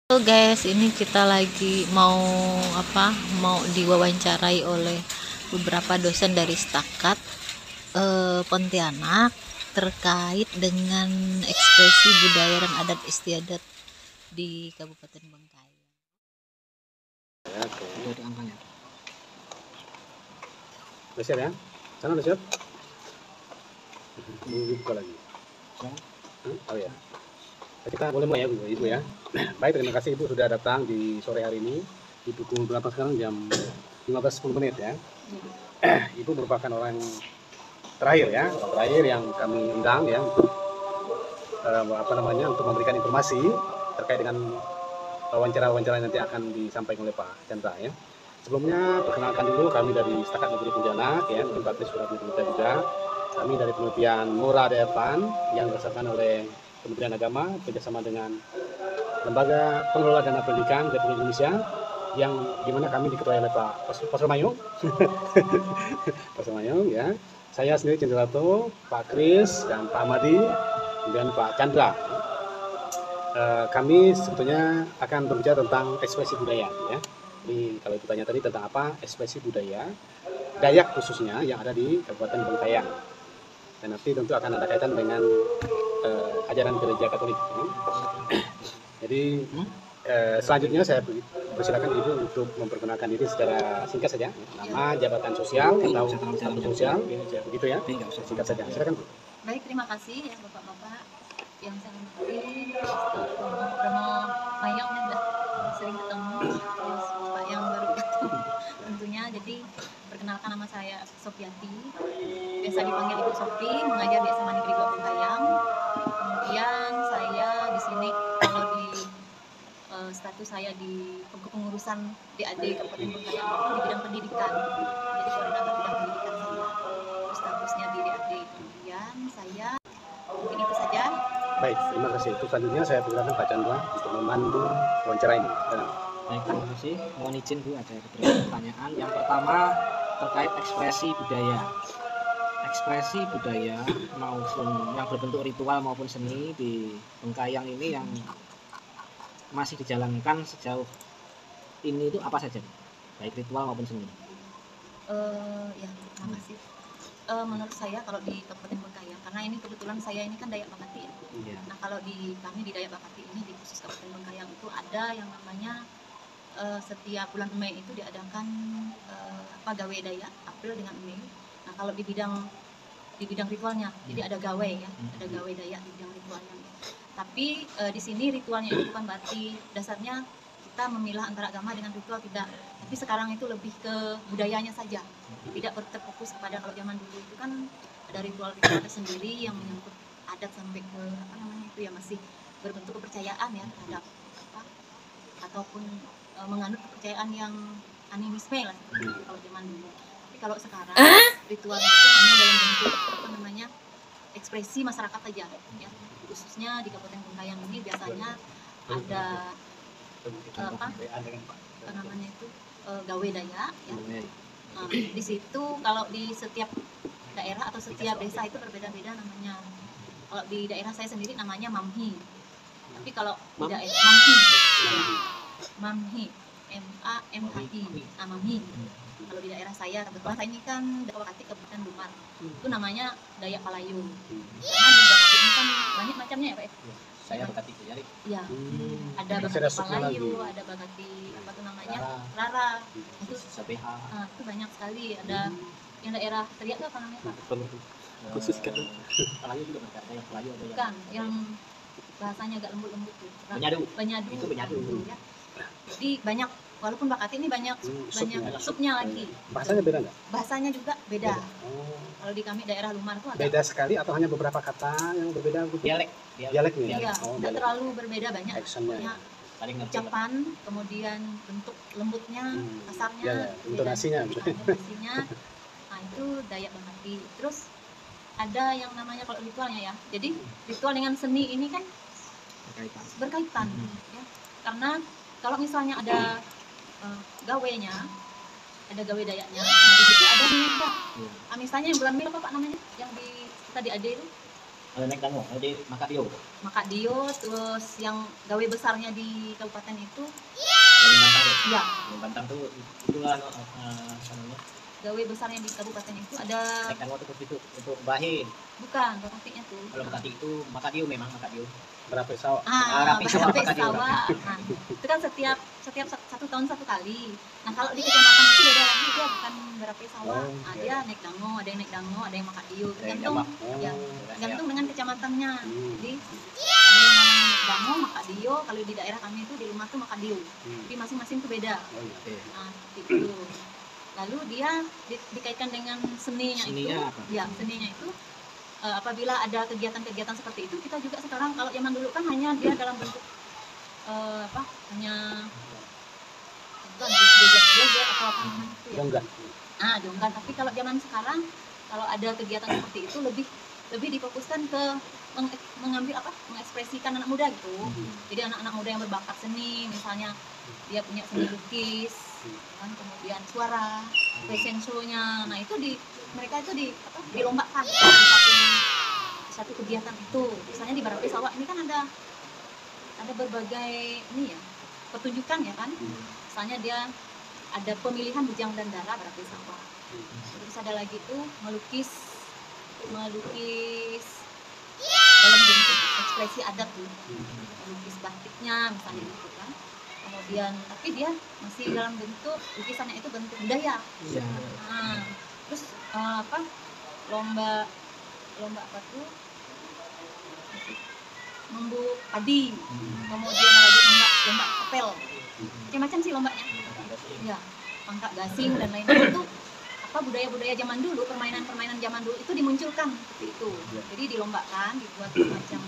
Halo guys, ini kita lagi mau diwawancarai oleh beberapa dosen dari Stakat Pontianak terkait dengan ekspresi budaya dan adat istiadat di Kabupaten Bengkayang. Udah ada angkanya. Udah siap ya? Sana udah siap? Buka lagi. Oh ya. Kita boleh mulai ya Ibu ya. Baik, terima kasih Ibu sudah datang di sore hari ini di pukul berapa sekarang? Jam 15.10 ya. Ibu merupakan orang terakhir ya, orang terakhir yang kami undang ya untuk untuk memberikan informasi terkait dengan wawancara-wawancara nanti akan disampaikan oleh Pak Chandra ya. Sebelumnya perkenalkan dulu, kami dari Stakat Negeri Pontianak ya, untuk Pak Kris sudah bercerita juga. Kami dari penelitian Mora Depan yang dilaksanakan oleh Kementerian Agama bekerjasama dengan Lembaga Pengelola Dana Pendidikan Republik Indonesia, yang dimana kami diketuai oleh Pak Pastor Mayung, Pastor Mayung ya. Saya sendiri Cendelato, Pak Kris dan Pak Amadi dan Pak Chandra. Kami sebetulnya akan berbicara tentang ekspresi budaya ya. Jadi kalau ditanya tadi tentang apa ekspresi budaya Dayak khususnya yang ada di Kabupaten Bengkayang, dan nanti tentu akan ada kaitan dengan ajaran gereja Katolik ya. Jadi selanjutnya saya persilakan Ibu untuk memperkenalkan diri secara singkat saja, nama, jabatan sosial atau status sosial begitu ya, singkat saja, silakan Bu. Baik, terima kasih ya Bapak-bapak yang saya hormati. Romo Mayong ya, udah sering ketemu, terus Bapak yang baru ketemu tentunya. Jadi perkenalkan, nama saya Sofiati, biasa dipanggil Ibu Sofi, mengajar di SMA Negeri 2 Bengkayang. Kemudian saya di sini kalau di status saya di kepengurusan DAD Kabupaten Bengkayang itu di bidang pendidikan, jadi koordinator bidang pendidikan saya, statusnya di DAD. Kemudian saya mungkin itu saja. Baik, terima kasih. Itu selanjutnya saya persilakan Pak Chandra untuk memandu wawancara ini. Baik, terima kasih. Mohon izin Bu, ada beberapa pertanyaan. Yang pertama terkait ekspresi budaya. Ekspresi budaya maupun yang berbentuk ritual maupun seni di Bengkayang ini yang masih dijalankan sejauh ini itu apa saja, baik ritual maupun seni? Ya, terima kasih. Menurut saya kalau di Kabupaten Bengkayang, karena ini kebetulan saya ini kan Dayak Bakati ya. Iya. Nah kalau di kami di Dayak Bakati ini di khusus Kabupaten Bengkayang itu ada yang namanya setiap bulan Mei itu diadakan gawe Dayak April dengan Mei. Nah kalau di bidang ritualnya, jadi ada gawe ya, ada gawe Dayak di bidang ritualnya. Tapi di sini ritualnya itu bukan berarti dasarnya kita memilah antara agama dengan ritual, tidak. Tapi sekarang itu lebih ke budayanya saja, tidak terfokus kepada, kalau zaman dulu itu kan ada ritual-ritual tersendiri yang menyangkut adat sampai ke itu ya, masih berbentuk kepercayaan ya terhadap ataupun menganut kepercayaan yang animisme lah kalau zaman dulu. Tapi kalau sekarang ritualnya itu hanya dalam bentuk ekspresi masyarakat saja ya, khususnya di Kabupaten Bengkayang ini biasanya ada gawe Dayak ya. Di situ kalau di setiap daerah atau setiap desa itu berbeda-beda namanya. Kalau di daerah saya sendiri namanya Mamhi. Tapi kalau di daerah Mamhi, M-A-M-H-I, Mamhi. Kalau di daerah saya, kebetulan saya ini kan Bakati Kabupaten Dumar, itu namanya Dayak Palayu. Karena di Bakati ini kan banyak macamnya ya Pak. Saya Bakati Jari. Iya. Ada Bakati Palayu, ada Bakati Rara. Itu itu banyak sekali. Ada yang daerah Teriak itu apa namanya Pak? Khusus kan Palayu juga ada yang Palayu ada yang. Bukan, yang bahasanya agak lembut-lembut tuh. Benyadu. Itu benyadu. Ya. Jadi banyak, walaupun Bakati ini banyak subnya lagi. Bahasanya beda nggak? Bahasanya juga beda. Kalau di kami daerah Lumar tuh beda sekali atau hanya beberapa kata yang berbeda? Dialeknya. Iya, tidak terlalu berbeda, banyak. Actionnya. Ucapan, kemudian bentuk lembutnya, kasarnya, intonasinya. Nah itu Dayak Bakati. Terus ada yang namanya kalau ritualnya ya. Jadi ritual dengan seni ini kan berkaitan ya. Karena kalau misalnya ada gawenya, ada gawe Dayaknya, nah di situ ada niaga. Misalnya yang bulan Mei apa Pak namanya? Yang di kita di AD itu Ada naik danau, ada di Makadio. Makadio, terus yang gawe besarnya di kabupaten itu Dari Bantang tuh. ya Dari Bantang tuh itulah namanya. gawe besarnya di kabupaten itu ada Naik danau tuh itu untuk bahe. bukan Bapaknya tuh. Kalau Makati itu Makadio memang Makadio. Berapa sawah? Rapi sawah, Rapi Makadio. sawah. Nah, itu kan setiap 1 tahun 1 kali. Nah, kalau di kecamatan itu beda lagi, dia bukan berapi sawah. Oh, Nah, iya. dia naik dango, ada yang naik dango, ada yang Makadio. Ada yang Tergantung Jamak. ya, tergantung dengan kecamatannya. Jadi Hmm. ada yang namanya naik dango, Makadio. Kalau di daerah kami itu di rumah tuh Makadio. Hmm. Jadi masing-masing tuh beda. Oh, iya. Oke. Nah, seperti itu. Lalu dia dikaitkan dengan seninya itu. Seninya apa? Ya, seninya itu apabila ada kegiatan-kegiatan seperti itu, kita juga sekarang, kalau zaman dulu kan hanya dia dalam bentuk hanya bukan joget-joget atau apa namanya itu ya. Jonggan. Jonggan. Tapi kalau zaman sekarang, kalau ada kegiatan seperti itu lebih difokuskan ke mengambil mengekspresikan anak muda gitu. Jadi anak-anak muda yang berbakat seni, misalnya dia punya seni lukis, kan, kemudian suara, fashion show-nya. Nah, itu mereka itu dilombakan di satu kegiatan itu. Misalnya di Barapi Sawah ini kan ada berbagai ini ya, pertunjukan ya kan. Misalnya dia ada pemilihan bujang dan dara Barapi Sawah. Terus ada lagi tuh melukis dalam bentuk ekspresi adat tuh, melukis batiknya misalnya gitu kan. Kemudian tapi dia masih dalam bentuk lukisannya itu bentuk budaya. Iya. Nah, terus lomba apa tuh, membuk padi, kemudian ada lagi lomba apel, macam-macam sih lombanya ya, pangkak gasing dan lain-lain. Itu budaya-budaya zaman dulu, permainan-permainan zaman dulu itu dimunculkan seperti itu. Jadi dilombakan, dibuat semacam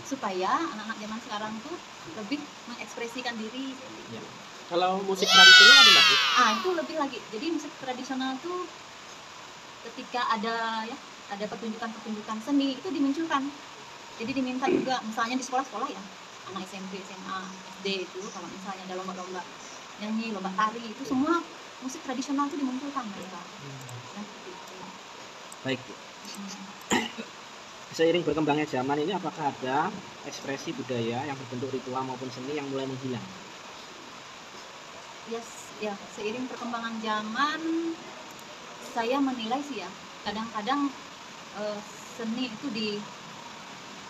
supaya anak-anak zaman sekarang tuh lebih mengekspresikan diri. Ya. Kalau musik tradisional ada lagi? Itu lebih lagi. Jadi musik tradisional tuh ketika ada pertunjukan-pertunjukan seni itu dimunculkan. Jadi diminta juga, misalnya di sekolah-sekolah ya, anak SMP, SMA, SD itu kalau misalnya ada lomba-lomba nyanyi, lomba tari, itu semua musik tradisional itu dimunculkan mereka. Dan seperti itu. Baik. Seiring berkembangnya zaman ini, apakah ada ekspresi budaya yang berbentuk ritual maupun seni yang mulai menghilang? Ya, seiring perkembangan zaman, saya menilai sih ya, kadang-kadang seni itu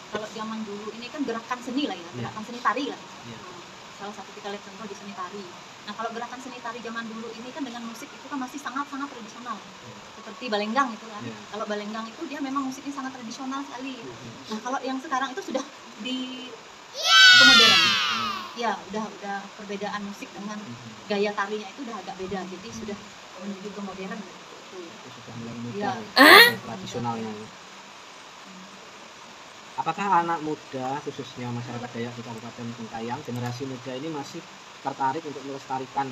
kalau zaman dulu ini kan gerakan seni lah ya, gerakan seni tari lah. Salah satu kita lihat contoh di seni tari. Nah, kalau gerakan seni tari zaman dulu ini kan dengan musik itu kan masih sangat-sangat tradisional. Seperti balenggang itu kan. Kalau balenggang itu dia memang musiknya sangat tradisional sekali. Nah, kalau yang sekarang itu sudah di kemodernan. Ya, udah perbedaan musik dengan gaya tarinya itu udah agak beda. Jadi sudah menuju ke modern gitu. Itu sudah mulai mudah Ya. tradisionalnya. Apakah anak muda, khususnya masyarakat Dayak di Kabupaten Sintayang, generasi muda ini masih tertarik untuk melestarikan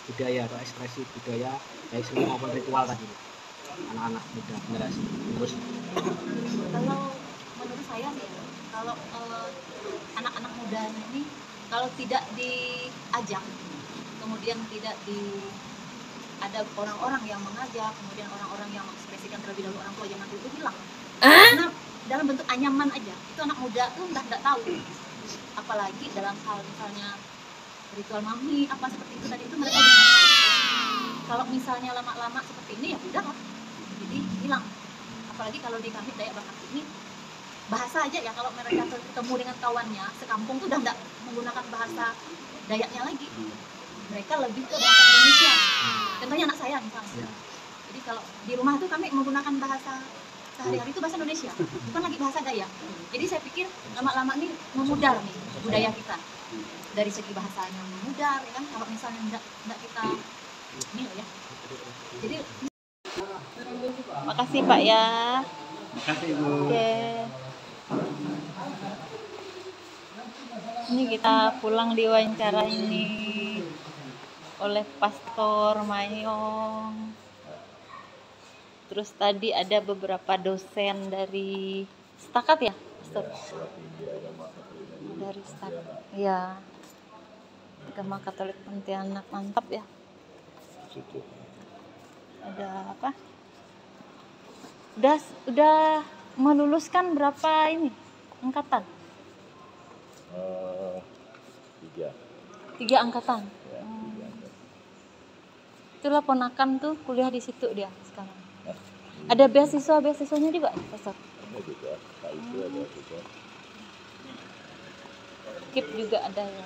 budaya atau ekspresi budaya baik seni maupun ritual tadi? Anak-anak muda generasi terus. Kalau menurut saya sih, kalau anak-anak muda ini kalau tidak diajak, kemudian tidak ada orang-orang yang mengajak, kemudian orang-orang yang mengekspresikan terlebih dahulu, orang tua zaman dulu hilang. Karena dalam bentuk anyaman aja, itu anak muda tuh nggak tahu. Apalagi dalam hal misalnya ritual mami apa seperti itu tadi, itu mereka udah nggak tahu. Kalau misalnya lama-lama seperti ini ya udah lah, jadi hilang. Apalagi kalau di kami Dayak Bakati ini, bahasa aja ya, kalau mereka ketemu dengan kawannya sekampung tuh udah nggak menggunakan bahasa Dayaknya lagi, mereka lebih ke bahasa Indonesia. Contohnya anak saya misalnya. Jadi kalau di rumah tuh kami menggunakan bahasa sehari-hari itu bahasa Indonesia, bukan lagi bahasa Dayak. Jadi saya pikir lama-lama nih memudar nih budaya kita dari segi bahasanya, memudar ya kan. Kalau misalnya enggak kita ini loh ya. Jadi makasih Pak ya. Makasih Ibu. Oke. Ini kita pulang diwawancara ini oleh Pastor Mayong. Terus tadi ada beberapa dosen dari Stakat ya, Pastor? Dari Stakat. Iya. Agama Katolik Pontianak, mantap ya. Ada apa? Udah meluluskan berapa ini angkatan? 3 angkatan. Itulah ponakan tuh kuliah di situ dia sekarang. Ada beasiswanya juga, Profesor? KIP juga ada ya.